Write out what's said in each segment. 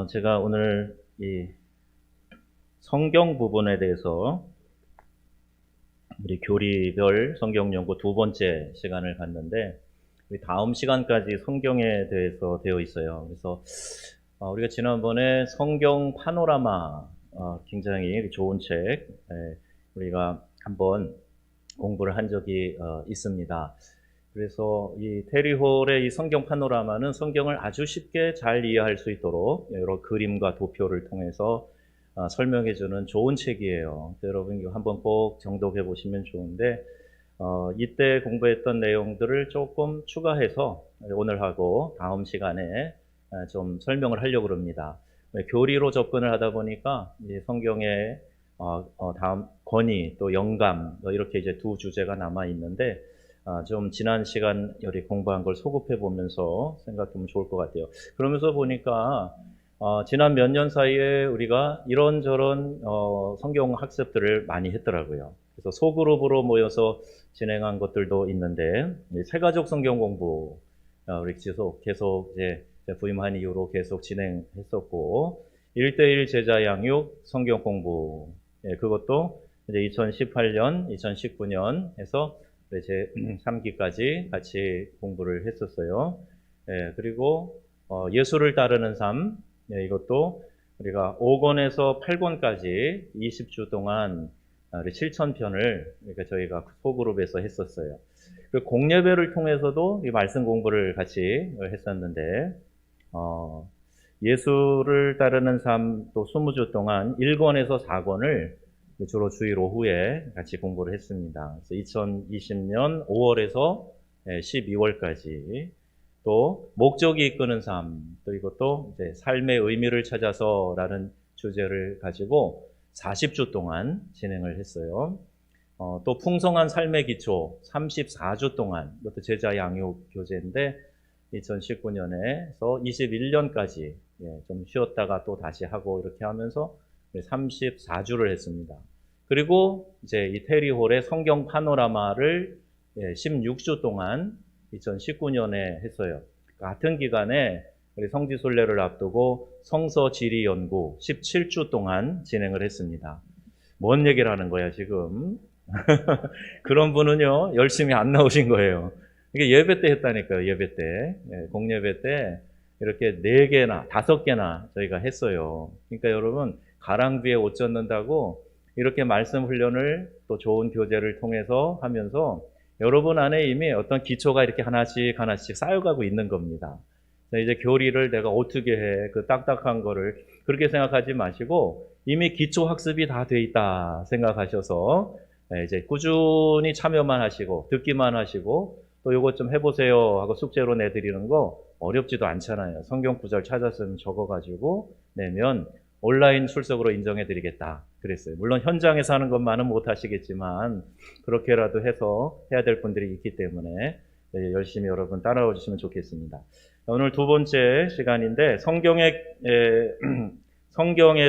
제가 오늘 이 성경 부분에 대해서 우리 교리별 성경 연구 두 번째 시간을 갖는데, 우리 다음 시간까지 성경에 대해서 되어 있어요. 그래서 우리가 지난번에 성경 파노라마, 굉장히 좋은 책, 우리가 한번 공부를 한 적이 있습니다. 그래서 이 테리 홀의 이 성경 파노라마는 성경을 아주 쉽게 잘 이해할 수 있도록 여러 그림과 도표를 통해서 설명해 주는 좋은 책이에요. 여러분 이거 한번 꼭 정독해 보시면 좋은데, 이때 공부했던 내용들을 조금 추가해서 오늘 하고 다음 시간에 좀 설명을 하려고 합니다. 교리로 접근을 하다 보니까 이 성경의 다음 권위 또 영감 이렇게 이제 두 주제가 남아 있는데, 좀 지난 시간 우리 공부한 걸 소급해 보면서 생각하면 좋을 것 같아요. 그러면서 보니까 지난 몇 년 사이에 우리가 이런저런 성경 학습들을 많이 했더라고요. 그래서 소그룹으로 모여서 진행한 것들도 있는데, 새가족 성경 공부 우리 계속 이제 부임한 이후로 계속 진행했었고, 1대1 제자 양육 성경 공부, 그것도 이제 2018년, 2019년 해서 제 3기까지 같이 공부를 했었어요. 그리고 예수를 따르는 삶, 이것도 우리가 5권에서 8권까지 20주 동안 우리 실천편을 그러니까 저희가 소그룹에서 했었어요. 그 공예배를 통해서도 이 말씀 공부를 같이 했었는데, 예수를 따르는 삶 또 20주 동안 1권에서 4권을 주로 주일 오후에 같이 공부를 했습니다. 그래서 2020년 5월에서 12월까지 또 목적이 이끄는 삶, 또 이것도 이제 삶의 의미를 찾아서라는 주제를 가지고 40주 동안 진행을 했어요. 또 풍성한 삶의 기초 34주 동안, 이것도 제자 양육 교재인데 2019년에서 21년까지 좀 쉬었다가 또 다시 하고 이렇게 하면서 34주를 했습니다. 그리고 이제 이 테리홀의 성경 파노라마를 16주 동안 2019년에 했어요. 같은 기간에 우리 성지순례를 앞두고 성서 지리 연구 17주 동안 진행을 했습니다. 뭔 얘기를 하는 거야 지금? 그런 분은요 열심히 안 나오신 거예요. 이게 예배 때 했다니까요. 예배 때, 공예배 때 이렇게 4개나 5개나 저희가 했어요. 그러니까 여러분 가랑비에 옷 젖는다고 이렇게 말씀 훈련을 또 좋은 교재를 통해서 하면서 여러분 안에 이미 어떤 기초가 이렇게 하나씩 하나씩 쌓여가고 있는 겁니다. 이제 교리를 내가 어떻게 해, 그 딱딱한 거를 그렇게 생각하지 마시고 이미 기초 학습이 다 돼 있다 생각하셔서 이제 꾸준히 참여만 하시고 듣기만 하시고 또 이것 좀 해보세요 하고 숙제로 내드리는 거 어렵지도 않잖아요. 성경 구절 찾았으면 적어가지고 내면 온라인 출석으로 인정해드리겠다 그랬어요. 물론 현장에서 하는 것만은 못하시겠지만 그렇게라도 해서 해야 될 분들이 있기 때문에 열심히 여러분 따라와 주시면 좋겠습니다. 오늘 두 번째 시간인데 성경에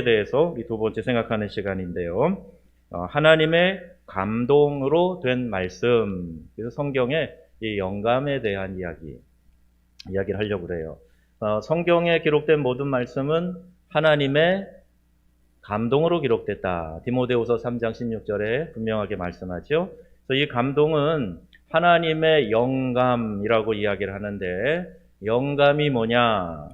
대해서 우리 두 번째 생각하는 시간인데요. 하나님의 감동으로 된 말씀, 그래서 성경의 이 영감에 대한 이야기를 하려고 그래요. 성경에 기록된 모든 말씀은 하나님의 감동으로 기록됐다. 디모데후서 3장 16절에 분명하게 말씀하죠. 그래서 이 감동은 하나님의 영감이라고 이야기를 하는데, 영감이 뭐냐?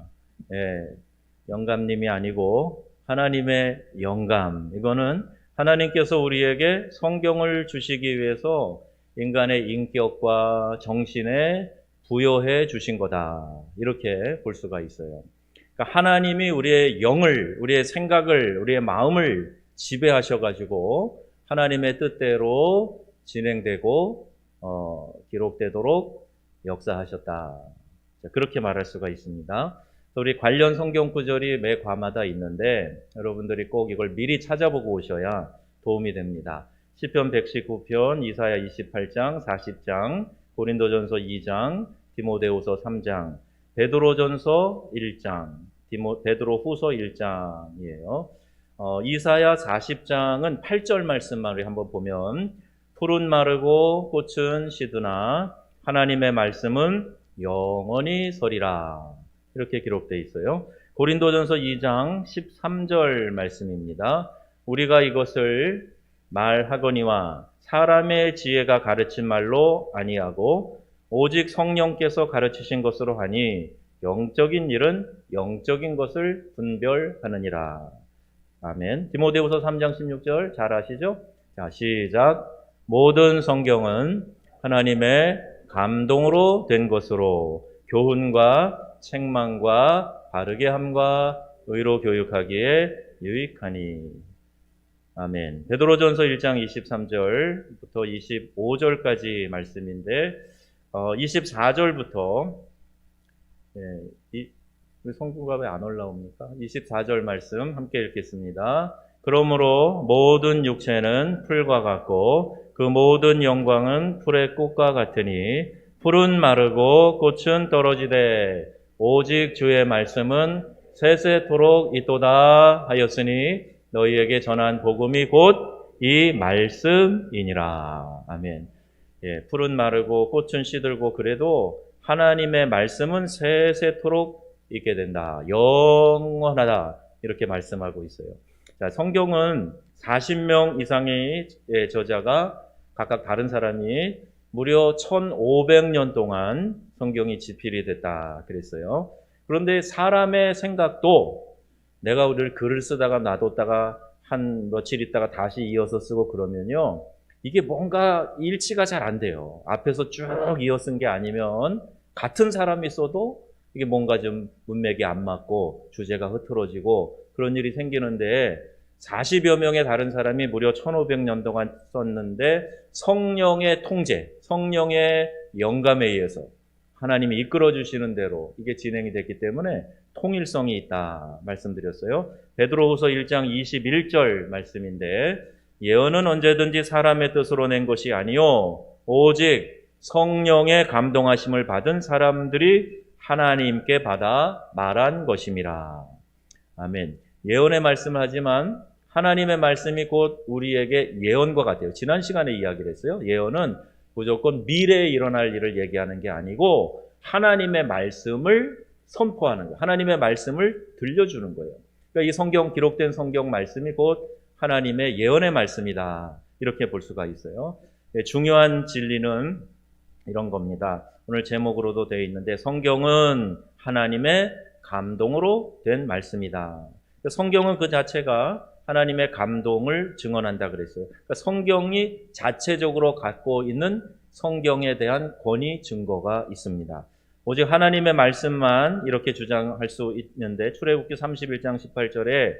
영감님이 아니고 하나님의 영감. 이거는 하나님께서 우리에게 성경을 주시기 위해서 인간의 인격과 정신에 부여해 주신 거다. 이렇게 볼 수가 있어요. 그러니까 하나님이 우리의 영을, 우리의 생각을, 우리의 마음을 지배하셔가지고 하나님의 뜻대로 진행되고 기록되도록 역사하셨다. 그렇게 말할 수가 있습니다. 우리 관련 성경 구절이 매 과마다 있는데 여러분들이 꼭 이걸 미리 찾아보고 오셔야 도움이 됩니다. 시편 119편, 이사야 28장, 40장, 고린도전서 2장, 디모데후서 3장, 베드로전서 1장, 베드로후서 1장이에요. 이사야 40장은 8절 말씀만 우리 한번 보면, 푸른 마르고 꽃은 시드나 하나님의 말씀은 영원히 서리라, 이렇게 기록되어 있어요. 고린도전서 2장 13절 말씀입니다. 우리가 이것을 말하거니와 사람의 지혜가 가르친 말로 아니하고 오직 성령께서 가르치신 것으로 하니 영적인 일은 영적인 것을 분별하느니라. 아멘. 디모데후서 3장 16절 잘 아시죠? 자, 시작. 모든 성경은 하나님의 감동으로 된 것으로 교훈과 책망과 바르게 함과 의로 교육하기에 유익하니. 아멘. 베드로전서 1장 23절부터 25절까지 말씀인데 24절부터 성구가 왜 안 올라옵니까? 24절 말씀 함께 읽겠습니다. 그러므로 모든 육체는 풀과 같고 그 모든 영광은 풀의 꽃과 같으니 풀은 마르고 꽃은 떨어지되 오직 주의 말씀은 세세토록 있도다 하였으니 너희에게 전한 복음이 곧 이 말씀이니라. 아멘. 예, 풀은 마르고 꽃은 시들고 그래도 하나님의 말씀은 세세토록 있게 된다. 영원하다. 이렇게 말씀하고 있어요. 자, 성경은 40명 이상의 저자가 각각 다른 사람이 무려 1500년 동안 성경이 집필이 됐다 그랬어요. 그런데 사람의 생각도 내가 오늘 글을 쓰다가 놔뒀다가 한 며칠 있다가 다시 이어서 쓰고 그러면요, 이게 뭔가 일치가 잘 안 돼요. 앞에서 쭉 이어 쓴 게 아니면 같은 사람이 써도 이게 뭔가 좀 문맥이 안 맞고 주제가 흐트러지고 그런 일이 생기는데 40여 명의 다른 사람이 무려 1500년 동안 썼는데 성령의 통제, 성령의 영감에 의해서 하나님이 이끌어 주시는 대로 이게 진행이 됐기 때문에 통일성이 있다 말씀드렸어요. 베드로후서 1장 21절 말씀인데 예언은 언제든지 사람의 뜻으로 낸 것이 아니요 오직 성령의 감동하심을 받은 사람들이 하나님께 받아 말한 것임이라. 아멘. 예언의 말씀을 하지만 하나님의 말씀이 곧 우리에게 예언과 같아요. 지난 시간에 이야기를 했어요. 예언은 무조건 미래에 일어날 일을 얘기하는 게 아니고 하나님의 말씀을 선포하는 거예요. 하나님의 말씀을 들려주는 거예요. 그러니까 이 성경, 기록된 성경 말씀이 곧 하나님의 예언의 말씀이다. 이렇게 볼 수가 있어요. 중요한 진리는 이런 겁니다. 오늘 제목으로도 되어 있는데 성경은 하나님의 감동으로 된 말씀이다. 성경은 그 자체가 하나님의 감동을 증언한다 그랬어요. 그러니까 성경이 자체적으로 갖고 있는 성경에 대한 권위 증거가 있습니다. 오직 하나님의 말씀만 이렇게 주장할 수 있는데 출애굽기 31장 18절에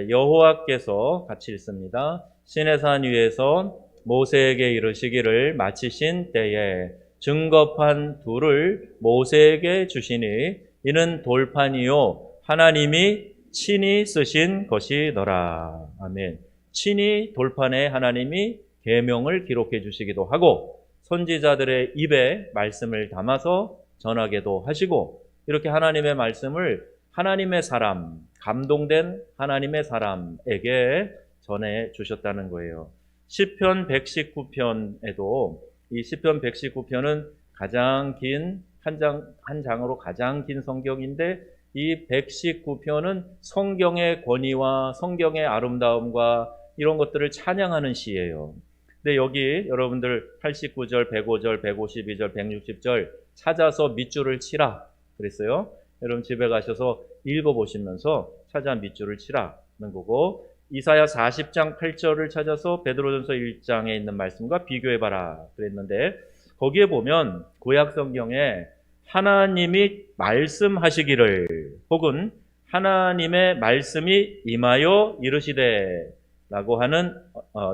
여호와께서 같이 읽습니다. 시내산 위에서 모세에게 이르시기를 마치신 때에 증거판 둘을 모세에게 주시니 이는 돌판이요 하나님이 친히 쓰신 것이더라. 아멘. 친히 돌판에 하나님이 계명을 기록해 주시기도 하고 선지자들의 입에 말씀을 담아서 전하게도 하시고 이렇게 하나님의 말씀을 하나님의 사람, 감동된 하나님의 사람에게 전해 주셨다는 거예요. 시편 119편에도 이 시편 119편은 가장 긴 한 장으로 가장 긴 성경인데 이 119편은 성경의 권위와 성경의 아름다움과 이런 것들을 찬양하는 시예요. 근데 여기 여러분들 89절, 105절, 152절, 160절 찾아서 밑줄을 치라 그랬어요. 여러분 집에 가셔서 읽어보시면서 찾아 밑줄을 치라는 거고 이사야 40장 8절을 찾아서 베드로전서 1장에 있는 말씀과 비교해봐라 그랬는데 거기에 보면 구약 성경에 하나님이 말씀하시기를 혹은 하나님의 말씀이 임하여 이르시되 라고 하는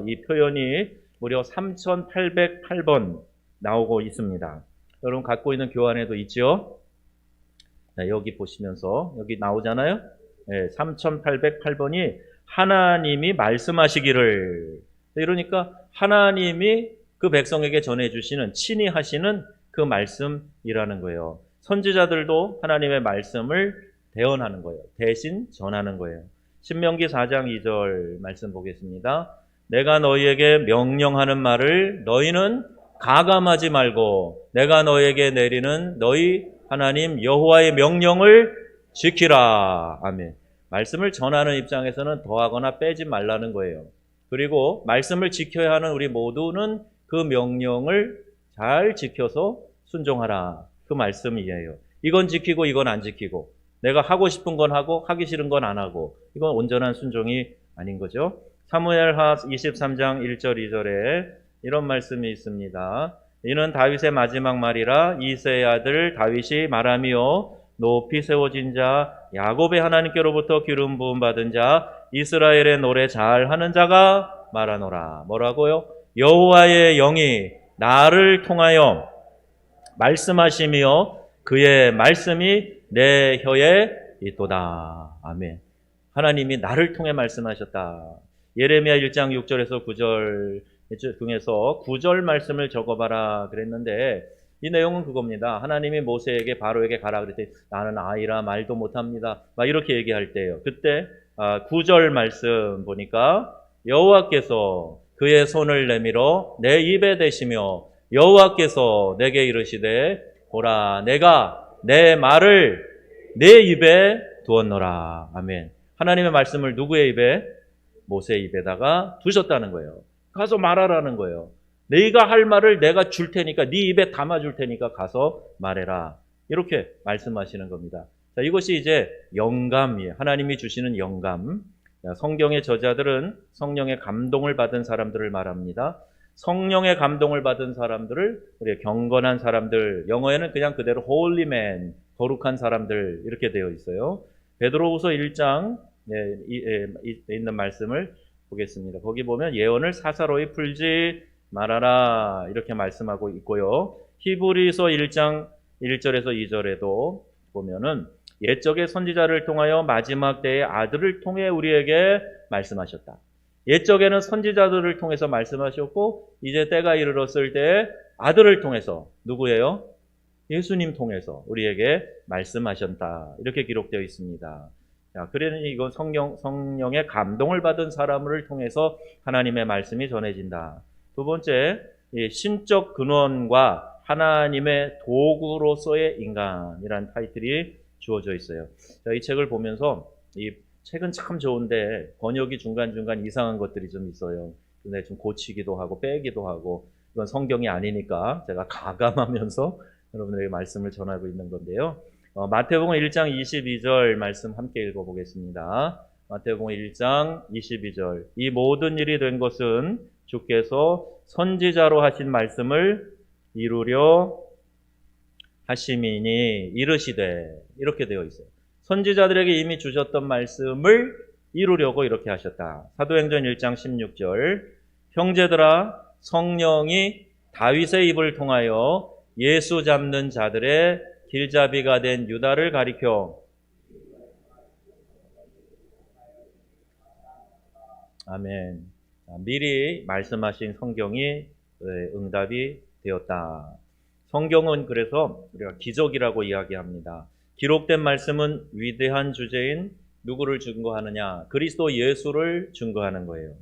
이 표현이 무려 3808번 나오고 있습니다. 여러분 갖고 있는 교환에도 있죠? 네, 여기 보시면서 여기 나오잖아요. 네, 3808번이 하나님이 말씀하시기를. 이러니까 하나님이 그 백성에게 전해주시는 친히 하시는 그 말씀이라는 거예요. 선지자들도 하나님의 말씀을 대언하는 거예요. 대신 전하는 거예요. 신명기 4장 2절 말씀 보겠습니다. 내가 너희에게 명령하는 말을 너희는 가감하지 말고 내가 너희에게 내리는 너희 하나님 여호와의 명령을 지키라. 아멘. 말씀을 전하는 입장에서는 더하거나 빼지 말라는 거예요. 그리고 말씀을 지켜야 하는 우리 모두는 그 명령을 잘 지켜서 순종하라. 그 말씀이에요. 이건 지키고 이건 안 지키고, 내가 하고 싶은 건 하고 하기 싫은 건 안 하고, 이건 온전한 순종이 아닌 거죠. 사무엘하 23장 1절 2절에 이런 말씀이 있습니다. 이는 다윗의 마지막 말이라. 이새의 아들 다윗이 말하며 높이 세워진 자, 야곱의 하나님께로부터 기름 부음 받은 자, 이스라엘의 노래 잘하는 자가 말하노라. 뭐라고요? 여호와의 영이 나를 통하여 말씀하시며 그의 말씀이 내 혀에 있도다. 아멘. 하나님이 나를 통해 말씀하셨다. 예레미야 1장 6절에서 9절 중에서 9절 말씀을 적어봐라 그랬는데, 이 내용은 그겁니다. 하나님이 모세에게 바로에게 가라 그랬더니 나는 아이라 말도 못합니다. 막 이렇게 얘기할 때예요. 그때 9절 말씀 보니까 여호와께서 그의 손을 내밀어 내 입에 대시며 여호와께서 내게 이르시되 보라 내가 내 말을 내 입에 두었노라. 아멘. 하나님의 말씀을 누구의 입에? 모세의 입에다가 두셨다는 거예요. 가서 말하라는 거예요. 네가 할 말을 내가 줄 테니까, 네 입에 담아줄 테니까 가서 말해라. 이렇게 말씀하시는 겁니다. 자, 이것이 이제 영감이에요. 하나님이 주시는 영감. 성경의 저자들은 성령의 감동을 받은 사람들을 말합니다. 성령의 감동을 받은 사람들을 우리가 경건한 사람들, 영어에는 그냥 그대로 holy man, 거룩한 사람들 이렇게 되어 있어요. 베드로후서 1장 있는 말씀을 보겠습니다. 거기 보면 예언을 사사로이 풀지 말아라 이렇게 말씀하고 있고요. 히브리서 1장 1절에서 2절에도 보면은 옛적의 선지자를 통하여 마지막 때의 아들을 통해 우리에게 말씀하셨다. 옛적에는 선지자들을 통해서 말씀하셨고, 이제 때가 이르렀을 때 아들을 통해서, 누구예요? 예수님 통해서 우리에게 말씀하셨다. 이렇게 기록되어 있습니다. 자, 그러니 이건 성령의 감동을 받은 사람을 통해서 하나님의 말씀이 전해진다. 두 번째, 신적 근원과 하나님의 도구로서의 인간이라는 타이틀이 주어져 있어요. 자, 이 책을 보면서 이 책은 참 좋은데 번역이 중간중간 이상한 것들이 좀 있어요. 근데 좀 고치기도 하고 빼기도 하고, 이건 성경이 아니니까 제가 가감하면서 여러분에게 말씀을 전하고 있는 건데요. 마태복음 1장 22절 말씀 함께 읽어보겠습니다. 마태복음 1장 22절. 이 모든 일이 된 것은 주께서 선지자로 하신 말씀을 이루려 하심이니 이르시되, 이렇게 되어 있어요. 선지자들에게 이미 주셨던 말씀을 이루려고 이렇게 하셨다. 사도행전 1장 16절. 형제들아, 성령이 다윗의 입을 통하여 예수 잡는 자들의 길잡이가 된 유다를 가리켜 아멘. 미리 말씀하신 성경이 응답이 되었다. 성경은 그래서 우리가 기적이라고 이야기합니다. 기록된 말씀은 위대한 주제인 누구를 증거하느냐? 그리스도 예수를 증거하는 거예요.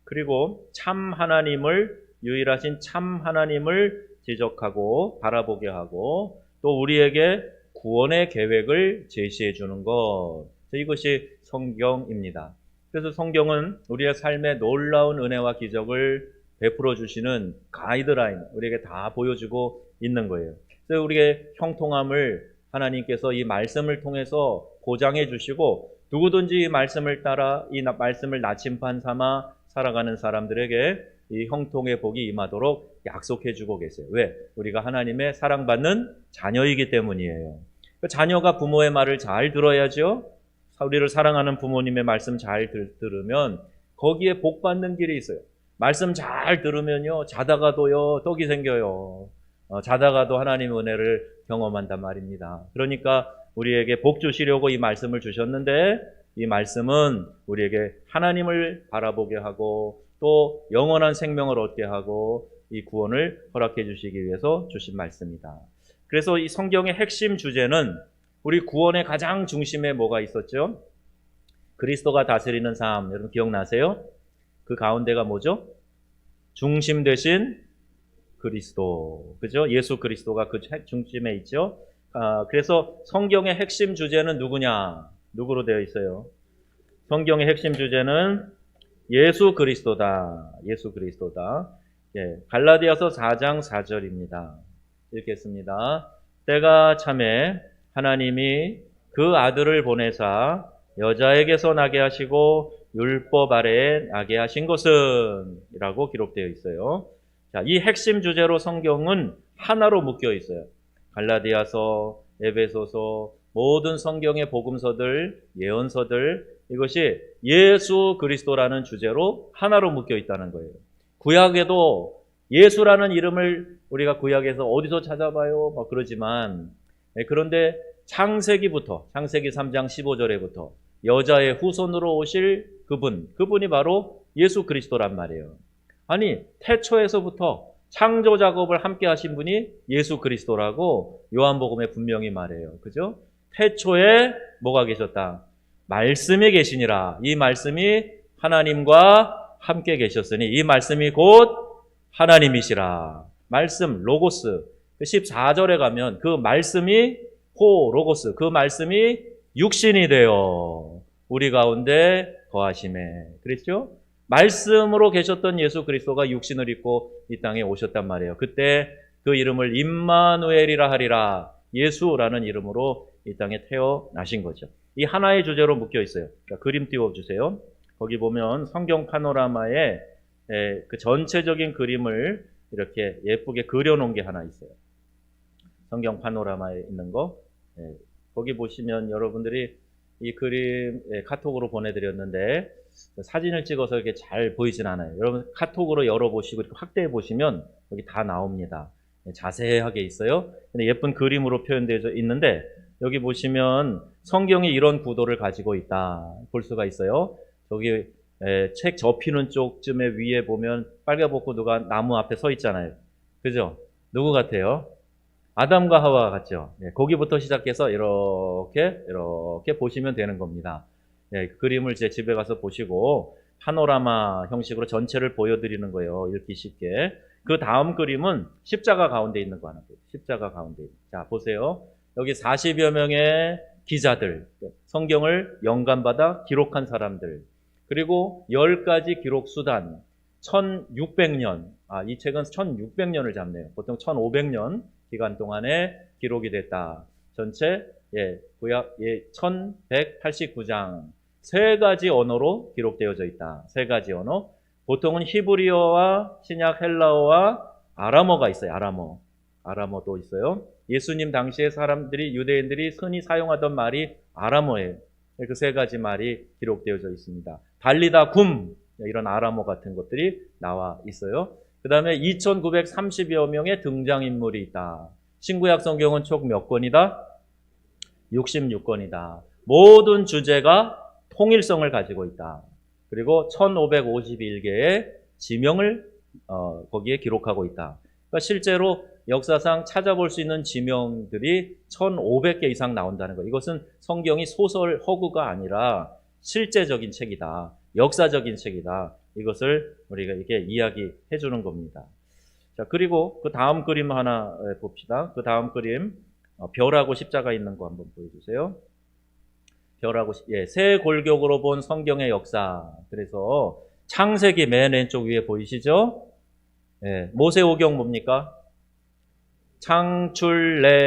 그리고 참 하나님을, 유일하신 참 하나님을 지적하고 바라보게 하고, 또 우리에게 구원의 계획을 제시해 주는 것. 이것이 성경입니다. 그래서 성경은 우리의 삶에 놀라운 은혜와 기적을 베풀어 주시는 가이드라인, 우리에게 다 보여주고 있는 거예요. 그래서 우리의 형통함을 하나님께서 이 말씀을 통해서 보장해 주시고, 누구든지 이 말씀을 따라 이 말씀을 나침반 삼아 살아가는 사람들에게 이 형통의 복이 임하도록 약속해 주고 계세요. 왜? 우리가 하나님의 사랑받는 자녀이기 때문이에요. 자녀가 부모의 말을 잘 들어야죠. 우리를 사랑하는 부모님의 말씀 잘 들으면 거기에 복 받는 길이 있어요. 말씀 잘 들으면요, 자다가도요 떡이 생겨요. 자다가도 하나님의 은혜를 경험한단 말입니다. 그러니까 우리에게 복 주시려고 이 말씀을 주셨는데, 이 말씀은 우리에게 하나님을 바라보게 하고 또 영원한 생명을 얻게 하고 이 구원을 허락해 주시기 위해서 주신 말씀이다. 그래서 이 성경의 핵심 주제는 우리 구원의 가장 중심에 뭐가 있었죠? 그리스도가 다스리는 삶. 여러분 기억나세요? 그 가운데가 뭐죠? 중심 되신 그리스도. 그죠? 예수 그리스도가 그 중심에 있죠? 그래서 성경의 핵심 주제는 누구냐? 누구로 되어 있어요? 성경의 핵심 주제는 예수 그리스도다. 예수 그리스도다. 예, 갈라디아서 4장 4절입니다. 읽겠습니다. 때가 참에 하나님이 그 아들을 보내사 여자에게서 나게 하시고 율법 아래에 나게 하신 것은 이라고 기록되어 있어요. 자, 이 핵심 주제로 성경은 하나로 묶여 있어요. 갈라디아서, 에베소서, 모든 성경의 복음서들, 예언서들, 이것이 예수 그리스도라는 주제로 하나로 묶여 있다는 거예요. 구약에도 예수라는 이름을 우리가 구약에서 어디서 찾아봐요? 막 그러지만, 그런데 창세기부터, 창세기 3장 15절에부터 여자의 후손으로 오실 그분이 바로 예수 그리스도란 말이에요. 아니, 태초에서부터 창조 작업을 함께 하신 분이 예수 그리스도라고 요한복음에 분명히 말해요. 그죠? 태초에 뭐가 계셨다? 말씀이 계시니라. 이 말씀이 하나님과 함께 계셨으니 이 말씀이 곧 하나님이시라. 말씀, 로고스. 14절에 가면 그 말씀이 로고스. 그 말씀이 육신이 되어 우리 가운데 거하심에. 그랬죠? 말씀으로 계셨던 예수 그리스도가 육신을 입고 이 땅에 오셨단 말이에요. 그때 그 이름을 임마누엘이라 하리라. 예수라는 이름으로 이 땅에 태어나신 거죠. 이 하나의 주제로 묶여 있어요. 자, 그림 띄워주세요. 거기 보면 성경 파노라마에 그 전체적인 그림을 이렇게 예쁘게 그려놓은 게 하나 있어요. 성경 파노라마에 있는 거. 거기 보시면 여러분들이 이 그림 카톡으로 보내드렸는데 사진을 찍어서 이렇게 잘 보이진 않아요. 여러분 카톡으로 열어보시고 이렇게 확대해 보시면 여기 다 나옵니다. 자세하게 있어요. 근데 예쁜 그림으로 표현되어 있는데 여기 보시면 성경이 이런 구도를 가지고 있다 볼 수가 있어요. 저기 책 접히는 쪽쯤에 위에 보면 빨개벗고 누가 나무 앞에 서 있잖아요. 그죠? 누구 같아요? 아담과 하와 같죠? 거기부터 시작해서 이렇게 보시면 되는 겁니다. 그 그림을 제 집에 가서 보시고 파노라마 형식으로 전체를 보여드리는 거예요. 읽기 쉽게. 그 다음 그림은 십자가 가운데 있는 거 하나 보여요. 십자가 가운데. 자, 보세요. 여기 40여 명의 기자들, 성경을 영감받아 기록한 사람들, 그리고 10가지 기록 수단, 1600년, 이 책은 1600년을 잡네요. 보통 1500년 기간 동안에 기록이 됐다. 전체, 구약, 1189장, 3가지 언어로 기록되어져 있다. 3가지 언어. 보통은 히브리어와 신약 헬라어와 아람어가 있어요. 아람어도 있어요. 예수님 당시에 사람들이, 유대인들이 흔히 사용하던 말이 아람어예요. 그 3가지 말이 기록되어져 있습니다. 달리다 굼, 이런 아람어 같은 것들이 나와 있어요. 그 다음에 2930여 명의 등장인물이 있다. 신구약 성경은 총 몇 권이다? 66권이다. 모든 주제가 통일성을 가지고 있다. 그리고 1551개의 지명을 거기에 기록하고 있다. 그러니까 실제로 역사상 찾아볼 수 있는 지명들이 1500개 이상 나온다는 거. 이것은 성경이 소설 허구가 아니라 실제적인 책이다. 역사적인 책이다. 이것을 우리가 이렇게 이야기해 주는 겁니다. 자, 그리고 그 다음 그림 하나 봅시다. 그 다음 그림, 별하고 십자가 있는 거 한번 보여주세요. 별하고, 세 골격으로 본 성경의 역사. 그래서 창세기 맨 왼쪽 위에 보이시죠? 모세오경 뭡니까? 창출레민신,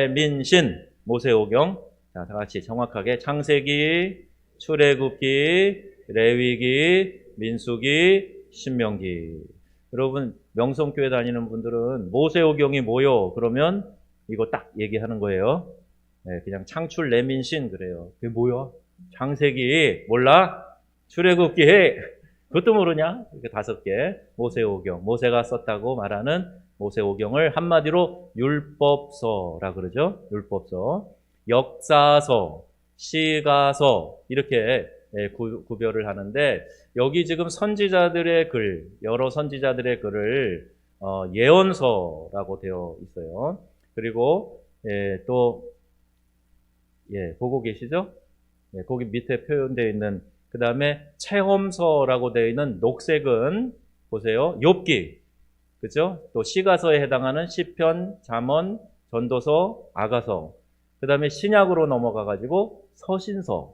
모세오경. 자, 다 같이 정확하게 창세기, 출애굽기, 레위기, 민수기, 신명기. 여러분 명성교회 다니는 분들은 모세오경이 뭐요? 그러면 이거 딱 얘기하는 거예요. 그냥 창출레민신 그래요. 그게 뭐야? 창세기 몰라? 출애굽기 그것도 모르냐? 이렇게 5개 모세오경, 모세가 썼다고 말하는 모세오경을 한마디로 율법서라 그러죠. 율법서, 역사서, 시가서 이렇게 구별을 하는데 여기 지금 선지자들의 글, 여러 선지자들의 글을 예언서라고 되어 있어요. 그리고 또 보고 계시죠? 거기 밑에 표현되어 있는 그 다음에 체험서라고 되어 있는 녹색은 보세요. 욥기, 그죠? 또 시가서에 해당하는 시편, 잠언, 전도서, 아가서. 그 다음에 신약으로 넘어가가지고 서신서,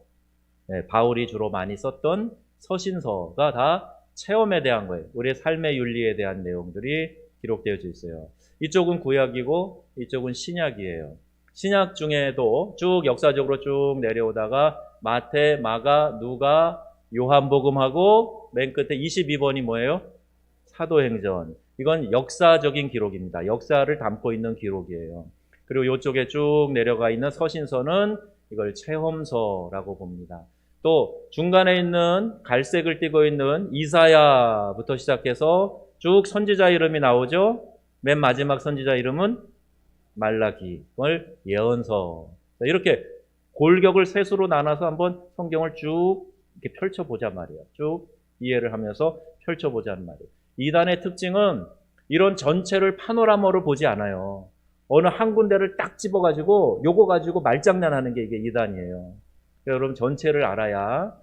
바울이 주로 많이 썼던 서신서가 다 체험에 대한 거예요. 우리의 삶의 윤리에 대한 내용들이 기록되어 있어요. 이쪽은 구약이고 이쪽은 신약이에요. 신약 중에도 쭉 역사적으로 쭉 내려오다가 마태, 마가, 누가, 요한복음하고 맨 끝에 22번이 뭐예요? 사도행전. 이건 역사적인 기록입니다. 역사를 담고 있는 기록이에요. 그리고 이쪽에 쭉 내려가 있는 서신서는 이걸 체험서라고 봅니다. 또 중간에 있는 갈색을 띠고 있는 이사야부터 시작해서 쭉 선지자 이름이 나오죠. 맨 마지막 선지자 이름은 말라기, 을 예언서. 이렇게 골격을 셋으로 나눠서 한번 성경을 쭉 이렇게 펼쳐보자 말이에요. 쭉 이해를 하면서 펼쳐보자는 말이에요. 이단의 특징은 이런 전체를 파노라마로 보지 않아요. 어느 한 군데를 딱 집어가지고 요거 가지고 말장난하는 게 이게 이단이에요. 여러분 전체를 알아야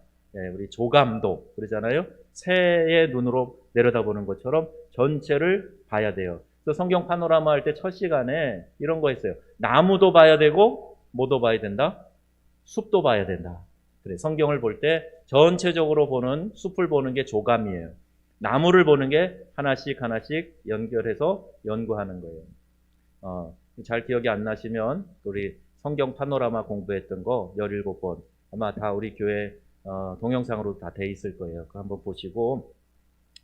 우리 조감독 그러잖아요. 새의 눈으로 내려다보는 것처럼 전체를 봐야 돼요. 그래서 성경 파노라마 할 때 첫 시간에 이런 거 했어요. 나무도 봐야 되고 뭐도 봐야 된다? 숲도 봐야 된다. 그래, 성경을 볼 때 전체적으로 보는 숲을 보는 게 조감이에요. 나무를 보는 게 하나씩 하나씩 연결해서 연구하는 거예요. 잘 기억이 안 나시면 우리 성경 파노라마 공부했던 거 17번 아마 다 우리 교회 동영상으로 다 돼 있을 거예요. 그거 한번 보시고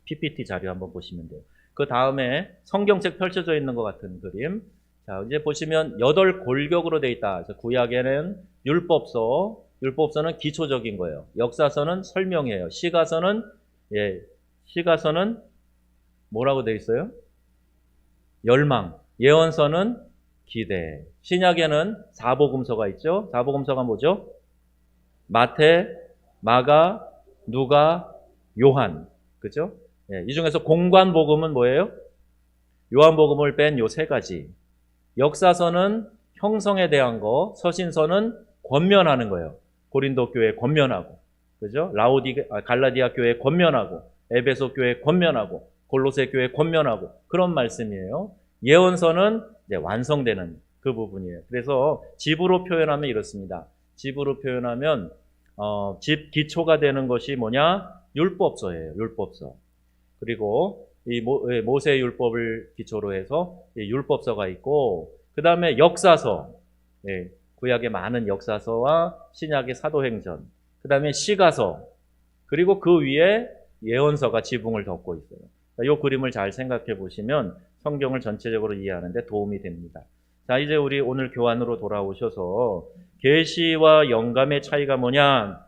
PPT 자료 한번 보시면 돼요. 그 다음에 성경책 펼쳐져 있는 것 같은 그림. 자, 이제 보시면 8골격으로 돼 있다. 구약에는 율법서, 율법서는 기초적인 거예요. 역사서는 설명이에요. 시가서는 시가서는 뭐라고 돼 있어요? 열망. 예언서는 기대. 신약에는 사복음서가 있죠. 사복음서가 뭐죠? 마태, 마가, 누가, 요한. 그죠? 이 중에서 공관복음은 뭐예요? 요한복음을 뺀 요 세 가지. 역사서는 형성에 대한 거, 서신서는 권면하는 거예요. 고린도 교회 권면하고, 그죠? 갈라디아 교회 권면하고, 에베소 교회 권면하고, 골로새 교회 권면하고 그런 말씀이에요. 예언서는 이제 완성되는 그 부분이에요. 그래서 집으로 표현하면 이렇습니다. 집으로 표현하면 집 기초가 되는 것이 뭐냐? 율법서예요. 율법서. 그리고 이 모세 율법을 기초로 해서 율법서가 있고, 그 다음에 역사서, 구약의 많은 역사서와 신약의 사도행전, 그 다음에 시가서, 그리고 그 위에 예언서가 지붕을 덮고 있어요. 이 그림을 잘 생각해 보시면 성경을 전체적으로 이해하는 데 도움이 됩니다. 자, 이제 우리 오늘 교환으로 돌아오셔서 계시와 영감의 차이가 뭐냐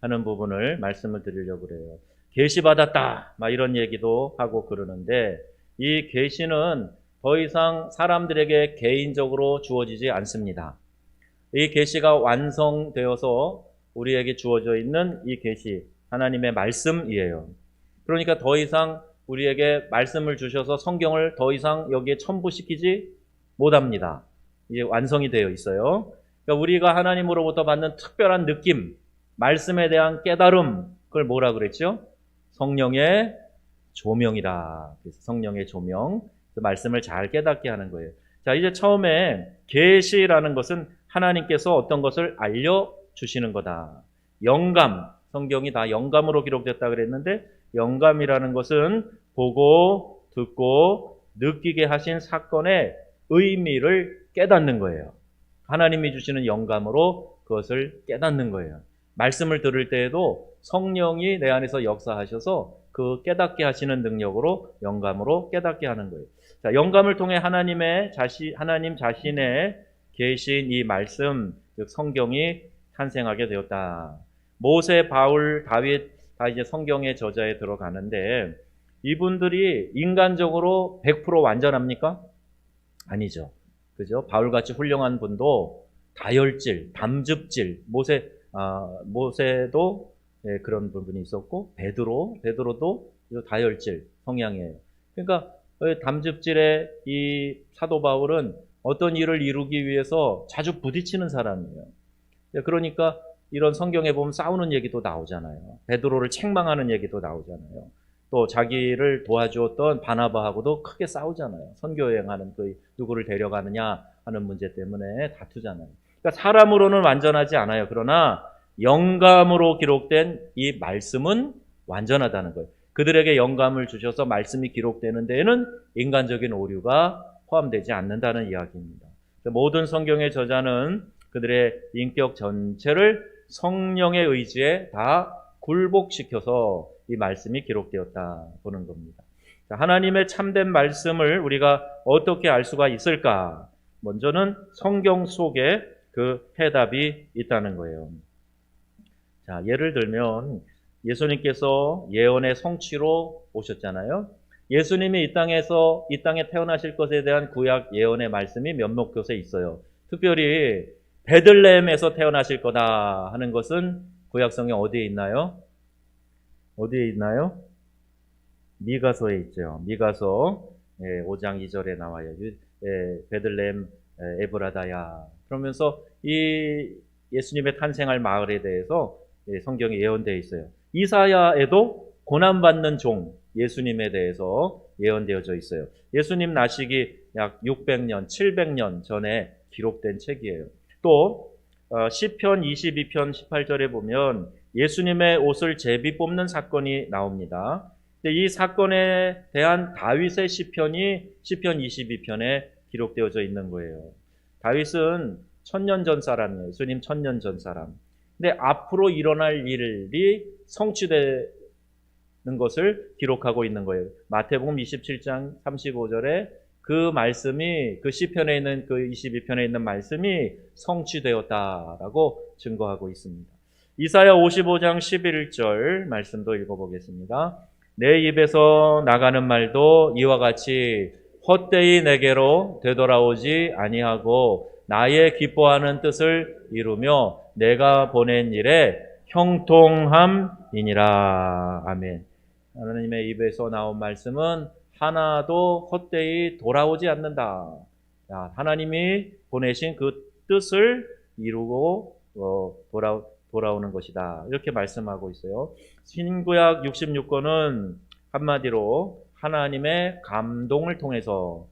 하는 부분을 말씀을 드리려고 그래요. 계시 받았다 막 이런 얘기도 하고 그러는데, 이 계시는 더 이상 사람들에게 개인적으로 주어지지 않습니다. 이 계시가 완성되어서 우리에게 주어져 있는 이 계시, 하나님의 말씀이에요. 그러니까 더 이상 우리에게 말씀을 주셔서 성경을 더 이상 여기에 첨부시키지 못합니다. 이게 완성이 되어 있어요. 그러니까 우리가 하나님으로부터 받는 특별한 느낌, 말씀에 대한 깨달음, 그걸 뭐라 그랬죠? 성령의 조명이다. 그래서 성령의 조명, 그 말씀을 잘 깨닫게 하는 거예요. 자, 이제 처음에 계시라는 것은 하나님께서 어떤 것을 알려주시는 거다. 영감, 성경이 다 영감으로 기록됐다 그랬는데, 영감이라는 것은 보고 듣고 느끼게 하신 사건의 의미를 깨닫는 거예요. 하나님이 주시는 영감으로 그것을 깨닫는 거예요. 말씀을 들을 때에도 성령이 내 안에서 역사하셔서 그 깨닫게 하시는 능력으로 영감으로 깨닫게 하는 거예요. 자, 영감을 통해 하나님 자신의 계신 이 말씀, 즉 성경이 탄생하게 되었다. 모세, 바울, 다윗 다 이제 성경의 저자에 들어가는데, 이분들이 인간적으로 100% 완전합니까? 아니죠. 그죠? 바울같이 훌륭한 분도 다혈질, 담즙질, 모세도 그런 부분이 있었고, 베드로도 다혈질 성향이에요. 그러니까 담즙질의 이 사도 바울은 어떤 일을 이루기 위해서 자주 부딪히는 사람이에요. 그러니까 이런 성경에 보면 싸우는 얘기도 나오잖아요. 베드로를 책망하는 얘기도 나오잖아요. 또 자기를 도와주었던 바나바하고도 크게 싸우잖아요. 선교 여행하는 그 누구를 데려가느냐 하는 문제 때문에 다투잖아요. 그러니까 사람으로는 완전하지 않아요. 그러나 영감으로 기록된 이 말씀은 완전하다는 거예요. 그들에게 영감을 주셔서 말씀이 기록되는 데에는 인간적인 오류가 포함되지 않는다는 이야기입니다. 모든 성경의 저자는 그들의 인격 전체를 성령의 의지에 다 굴복시켜서 이 말씀이 기록되었다 보는 겁니다. 하나님의 참된 말씀을 우리가 어떻게 알 수가 있을까? 먼저는 성경 속에 그 해답이 있다는 거예요. 자, 예를 들면 예수님께서 예언의 성취로 오셨잖아요. 예수님이 이 땅에 태어나실 것에 대한 구약 예언의 말씀이 몇몇 곳에 있어요. 특별히 베들레헴에서 태어나실 거다 하는 것은 구약 성경 어디에 있나요? 어디에 있나요? 미가서에 있죠. 미가서 5장 2절에 나와요. 베들레헴 에브라다야. 그러면서 이 예수님의 탄생할 마을에 대해서 성경에 예언되어 있어요. 이사야에도 고난받는 종 예수님에 대해서 예언되어져 있어요. 예수님 나시기 약 600년, 700년 전에 기록된 책이에요. 또 시편 22편 18절에 보면 예수님의 옷을 제비 뽑는 사건이 나옵니다. 근데 이 사건에 대한 다윗의 시편이 시편 22편에 기록되어져 있는 거예요. 다윗은 1000년 전 사람이에요. 예수님 1000년 전 사람. 근데 앞으로 일어날 일이 성취되는 것을 기록하고 있는 거예요. 마태복음 27장 35절에 그 말씀이 그 시편에 있는 그 22편에 있는 말씀이 성취되었다라고 증거하고 있습니다. 이사야 55장 11절 말씀도 읽어보겠습니다. 내 입에서 나가는 말도 이와 같이 헛되이 내게로 되돌아오지 아니하고 나의 기뻐하는 뜻을 이루며 내가 보낸 일에 형통함이니라. 아멘. 하나님의 입에서 나온 말씀은 하나도 헛되이 돌아오지 않는다. 하나님이 보내신 그 뜻을 이루고 돌아오는 것이다. 이렇게 말씀하고 있어요. 신구약 66권은 한마디로 하나님의 감동을 통해서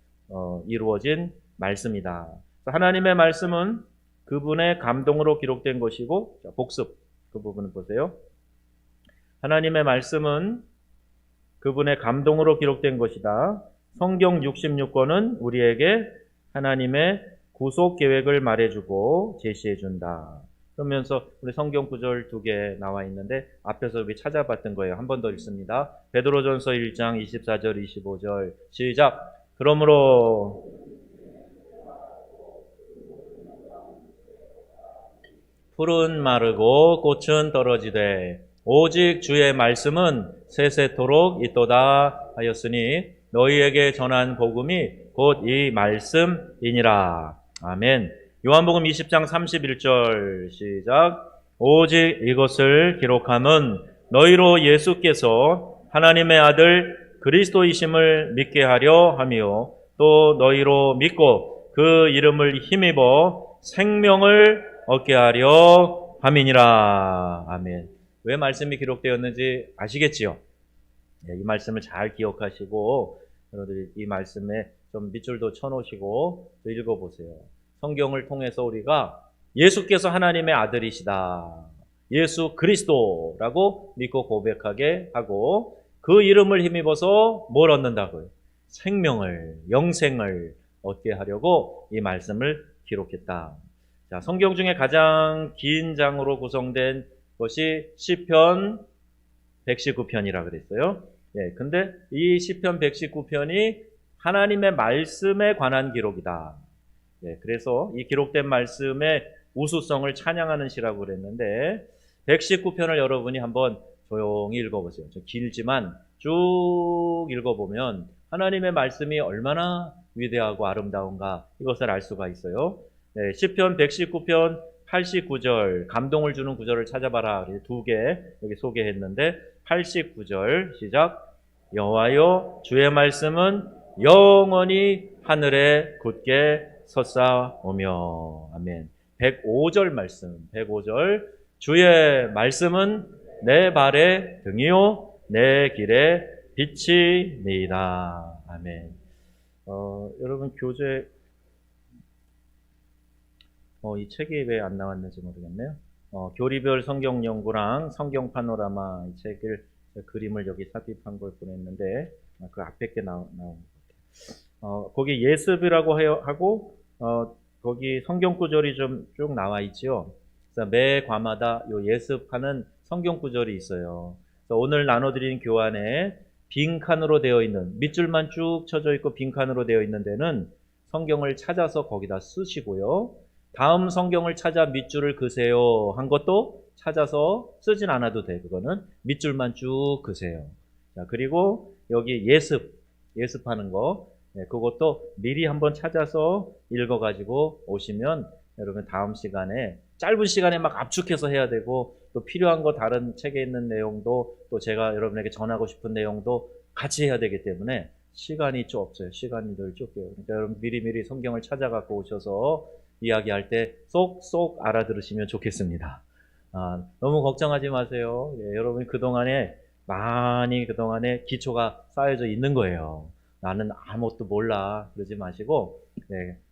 이루어진 말씀이다. 하나님의 말씀은 그분의 감동으로 기록된 것이고, 복습 그 부분을 보세요. 하나님의 말씀은 그분의 감동으로 기록된 것이다. 성경 66권은 우리에게 하나님의 구속 계획을 말해주고 제시해준다. 그러면서 우리 성경 구절 2개 나와 있는데 앞에서 우리 찾아봤던 거예요. 한 번 더 읽습니다. 베드로전서 1장 24절 25절 시작. 그러므로 풀은 마르고 꽃은 떨어지되 오직 주의 말씀은 세세토록 있도다 하였으니 너희에게 전한 복음이 곧 이 말씀이니라. 아멘. 요한복음 20장 31절 시작. 오직 이것을 기록함은 너희로 예수께서 하나님의 아들 그리스도이심을 믿게 하려 함이요 또 너희로 믿고 그 이름을 힘입어 생명을 얻게 하려 함이니라. 아멘. 왜 말씀이 기록되었는지 아시겠지요? 이 말씀을 잘 기억하시고 여러분들이 이 말씀에 좀 밑줄도 쳐놓으시고 읽어보세요. 성경을 통해서 우리가 예수께서 하나님의 아들이시다, 예수 그리스도라고 믿고 고백하게 하고 그 이름을 힘입어서 뭘 얻는다고요? 생명을, 영생을 얻게 하려고 이 말씀을 기록했다. 자, 성경 중에 가장 긴 장으로 구성된 것이 시편 119편이라 그랬어요. 예, 근데 이 시편 119편이 하나님의 말씀에 관한 기록이다. 예, 그래서 이 기록된 말씀의 우수성을 찬양하는 시라고 그랬는데 119편을 여러분이 한번 조용히 읽어보세요. 좀 길지만 쭉 읽어보면 하나님의 말씀이 얼마나 위대하고 아름다운가 이것을 알 수가 있어요. 네, 시편 119편 89절 감동을 주는 구절을 찾아봐라. 2개 여기 소개했는데 89절 시작. 여호와여 주의 말씀은 영원히 하늘에 굳게 섰사오며. 아멘. 105절 말씀 105절 주의 말씀은 내 발의 등이요 내 길의 빛이니이다. 아멘. 여러분 교재 이 책이 왜 안 나왔는지 모르겠네요. 교리별 성경 연구랑 성경 파노라마 이 책을 그림을 여기 삽입한 걸 보냈는데 그 앞에 게 나온 것 같아요. 거기 예습이라고 하고 거기 성경 구절이 좀 쭉 나와 있지요. 그래서 매 과마다 요 예습하는 성경 구절이 있어요. 그래서 오늘 나눠드린 교환에 빈칸으로 되어 있는 밑줄만 쭉 쳐져 있고 빈칸으로 되어 있는 데는 성경을 찾아서 거기다 쓰시고요. 다음 성경을 찾아 밑줄을 그세요 한 것도 찾아서 쓰진 않아도 돼. 그거는 밑줄만 쭉 그세요. 자, 그리고 여기 예습하는 거 그것도 미리 한번 찾아서 읽어가지고 오시면 여러분 다음 시간에 짧은 시간에 막 압축해서 해야 되고 또 필요한 거 다른 책에 있는 내용도 또 제가 여러분에게 전하고 싶은 내용도 같이 해야 되기 때문에 시간이 좀 없어요. 시간이 늘 쫓겨요. 그러니까 여러분 미리미리 성경을 찾아갖고 오셔서 이야기할 때 쏙쏙 알아들으시면 좋겠습니다. 너무 걱정하지 마세요. 여러분 그동안에 기초가 쌓여져 있는 거예요. 나는 아무것도 몰라 그러지 마시고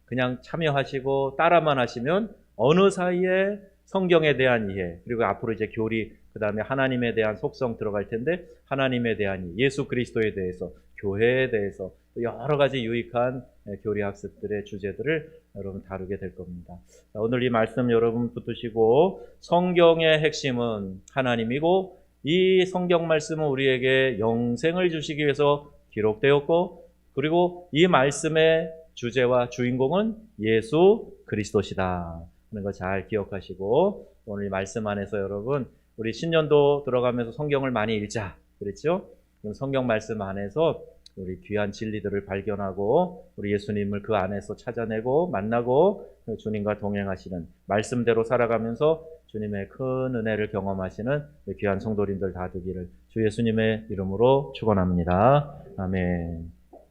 그냥 참여하시고 따라만 하시면 어느 사이에 성경에 대한 이해 그리고 앞으로 이제 교리 그 다음에 하나님에 대한 속성 들어갈 텐데 하나님에 대한 이해, 예수 그리스도에 대해서 교회에 대해서 여러 가지 유익한 교리 학습들의 주제들을 여러분 다루게 될 겁니다. 오늘 이 말씀 여러분 붙드시고 성경의 핵심은 하나님이고 이 성경 말씀은 우리에게 영생을 주시기 위해서 기록되었고 그리고 이 말씀의 주제와 주인공은 예수 그리스도시다 하는 거 잘 기억하시고 오늘 이 말씀 안에서 여러분 우리 신년도 들어가면서 성경을 많이 읽자 그랬죠? 그럼 성경 말씀 안에서 우리 귀한 진리들을 발견하고 우리 예수님을 그 안에서 찾아내고 만나고 주님과 동행하시는 말씀대로 살아가면서 주님의 큰 은혜를 경험하시는 귀한 성도님들 다 되기를 주 예수님의 이름으로 축원합니다. 아멘.